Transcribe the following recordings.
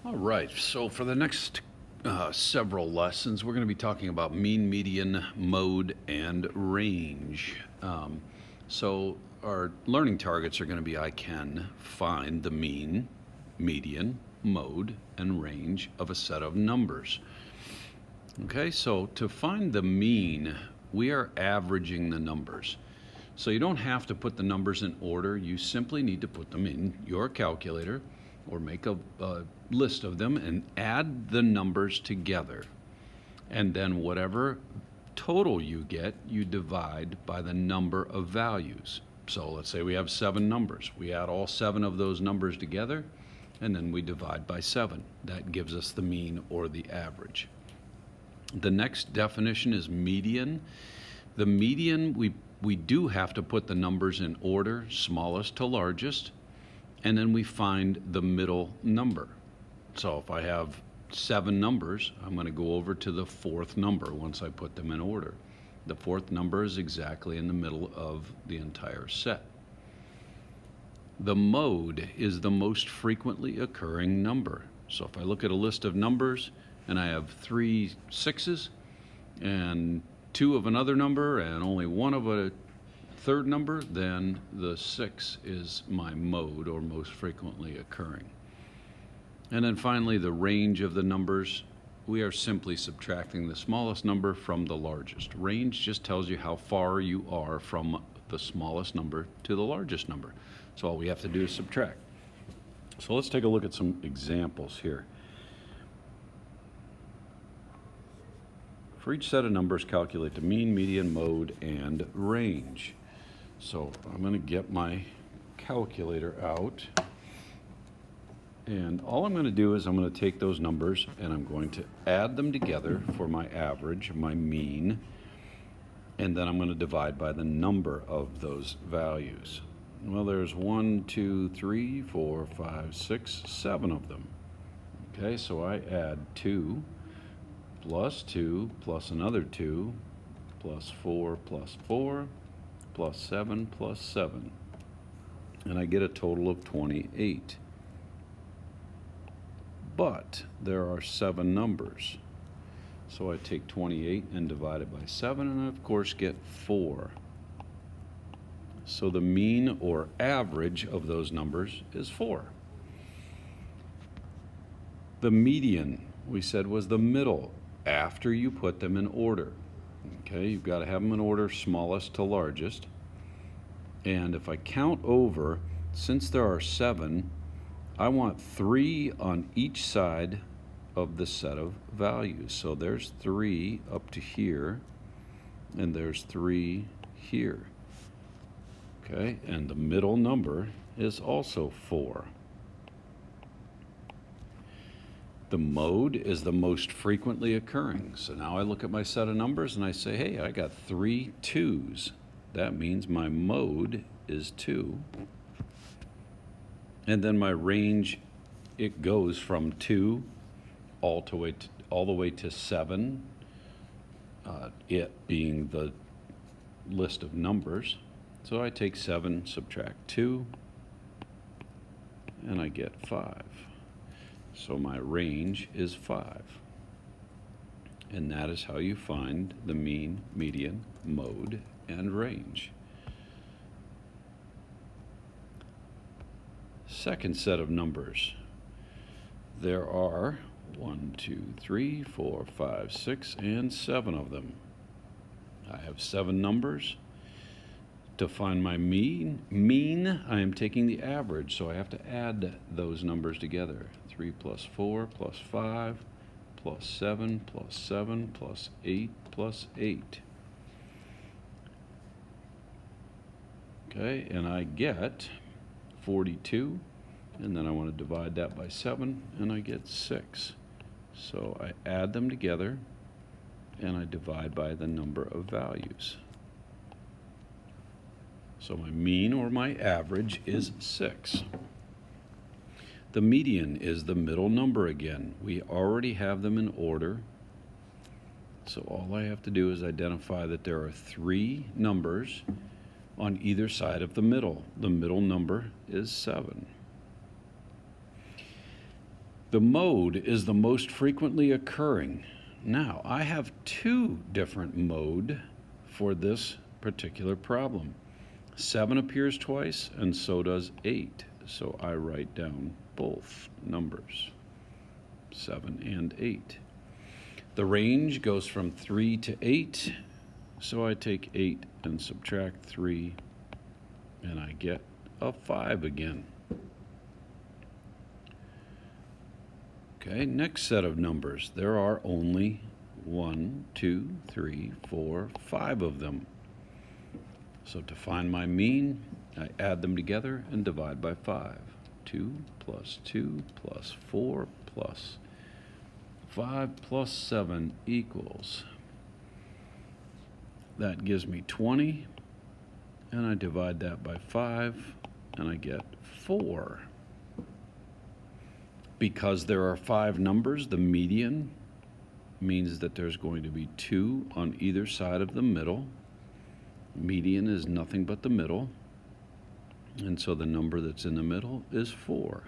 All right, so for the next several lessons, we're going to be talking about mean, median, mode, and range. So our learning targets are going to be I can find the mean, median, mode, and range of a set of numbers. Okay, so to find the mean, we are averaging the numbers. So you don't have to put the numbers in order. You simply need to put them in your calculator or make a list of them and add the numbers together. And then whatever total you get, you divide by the number of values. So let's say we have 7 numbers. We add all 7 of those numbers together, and then we divide by 7. That gives us the mean or the average. The next definition is median. The median, we do have to put the numbers in order, smallest to largest, and then we find the middle number. So if I have 7 numbers, I'm going to go over to the 4th number once I put them in order. The 4th number is exactly in the middle of the entire set. The mode is the most frequently occurring number. So if I look at a list of numbers and I have 3 6s and 2 of another number and only 1 of a third number, then the 6 is my mode, or most frequently occurring. And then finally, the range of the numbers. We are simply subtracting the smallest number from the largest. Range just tells you how far you are from the smallest number to the largest number. So all we have to do is subtract. So let's take a look at some examples here. For each set of numbers, calculate the mean, median, mode, and range. So I'm going to get my calculator out, and all I'm going to do is I'm going to take those numbers and I'm going to add them together for my average, my mean, and then I'm going to divide by the number of those values. Well, there's 1, 2, 3, 4, 5, 6, 7 of them. Okay, so I add 2 plus 2 plus another 2 plus 4 plus 4 plus 7 plus 7, and I get a total of 28. But there are 7 numbers, so I take 28 and divide it by 7, and I of course get 4. So the mean or average of those numbers is 4. The median, we said, was the middle after you put them in order. Okay, you've got to have them in order, smallest to largest. And if I count over, since there are 7, I want 3 on each side of the set of values. So there's 3 up to here, and there's 3 here. Okay, and the middle number is also 4. The mode is the most frequently occurring. So now I look at my set of numbers and I say, hey, I got 3 2s. That means my mode is 2. And then my range, it goes from 2 all the way to 7, it being the list of numbers. So I take 7, subtract 2, and I get 5. So my range is 5. And that is how you find the mean, median, mode, and range. Second set of numbers. There are 1, 2, 3, 4, 5, 6, and 7 of them. I have 7 numbers. To find my mean, I am taking the average, so I have to add those numbers together. 3 plus 4 plus 5 plus 7 plus 7 plus 8 plus 8. Okay, and I get 42, and then I want to divide that by 7, and I get 6. So I add them together, and I divide by the number of values. So my mean or my average is 6. The median is the middle number again. We already have them in order. So all I have to do is identify that there are 3 numbers on either side of the middle. The middle number is 7. The mode is the most frequently occurring. Now, I have two different mode for this particular problem. 7 appears twice, and so does 8. So I write down both numbers, 7 and 8. The range goes from 3 to 8, so I take 8 and subtract 3, and I get a 5 again. Okay, next set of numbers. There are only 1, 2, 3, 4, 5 of them. So to find my mean, I add them together and divide by 5. 2 plus 2 plus 4 plus 5 plus 7 equals. That gives me 20, and I divide that by 5, and I get 4. Because there are 5 numbers, the median means that there's going to be 2 on either side of the middle. Median is nothing but the middle, and so the number that's in the middle is 4.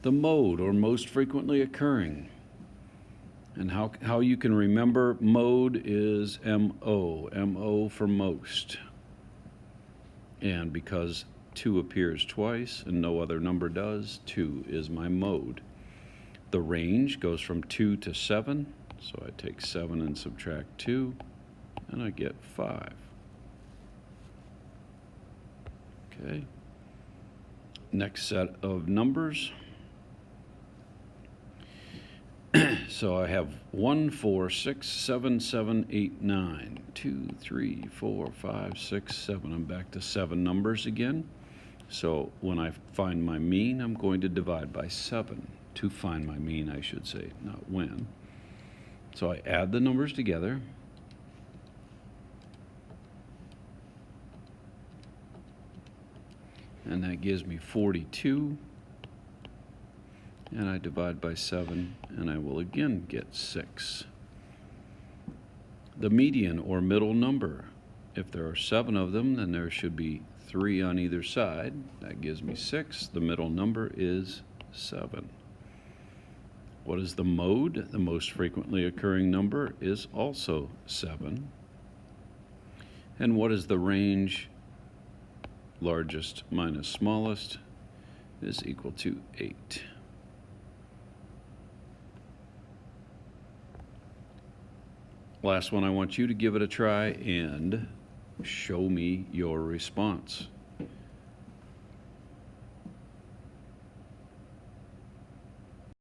The mode, or most frequently occurring, and how you can remember mode is MO, MO for most. And because 2 appears twice and no other number does, 2 is my mode. The range goes from 2 to 7, so I take 7 and subtract 2, and I get 5. Okay. Next set of numbers. So I have 1, 4, 6, 7, 7, 8, 9, 2, 3, 4, 5, 6, 7. I'm back to 7 numbers again. So when I find my mean, I'm going to divide by 7. To find my mean, I should say, not when. So I add the numbers together. And that gives me 42. And I divide by 7, and I will again get 6. The median, or middle number. If there are 7 of them, then there should be 3 on either side. That gives me 6. The middle number is 7. What is the mode? The most frequently occurring number is also 7. And what is the range? Largest minus smallest is equal to 8. Last one, I want you to give it a try and show me your response.